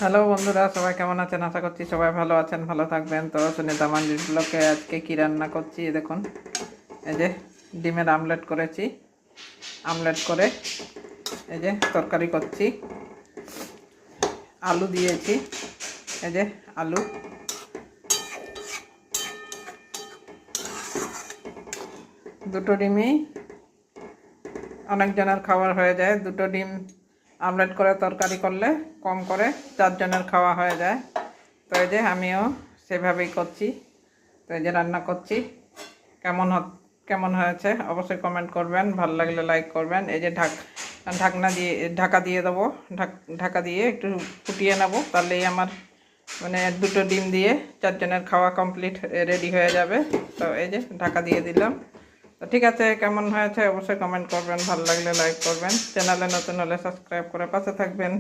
Hello বন্ধুরা, সবাই কেমন আছেন? আশা করছি সবাই ভালো আছেন, ভালো থাকবেন। তো সুনিতা মান্ডির ব্লকে আজকে কি রান্না করছি দেখুন। এই যে ডিমের আমলেট করেছি, আমলেট করে এই যে তরকারি করছি, আলু দিয়েছি, এই যে আলু, দুটো ডিমই অনেকজনের খাবার হয়ে যায়। দুটো ডিম আমলেট করে তরকারি করলে কম করে 4 জনের খাওয়া হয়ে যায়। তো এই যে আমিও সেভাবেই করছি। তো এই যে রান্না করছি, কেমন হয়েছে অবশ্যই কমেন্ট করবেন, ভালো লাগলে লাইক করবেন। এই যে ঢাকা দিয়ে দেবো, ঢাকা দিয়ে একটু ফুটিয়ে নেবো, তাহলেই আমার মানে দুটো ডিম দিয়ে 4 জনের খাওয়া কমপ্লিট রেডি হয়ে যাবে। তো এই যে ঢাকা দিয়ে দিলাম। তো ঠিক আছে, কেমন হয়েছে অবশ্যই কমেন্ট করবেন, ভালো লাগলে লাইক করবেন, চ্যানেলে নতুন হলে সাবস্ক্রাইব করে পাশে থাকবেন।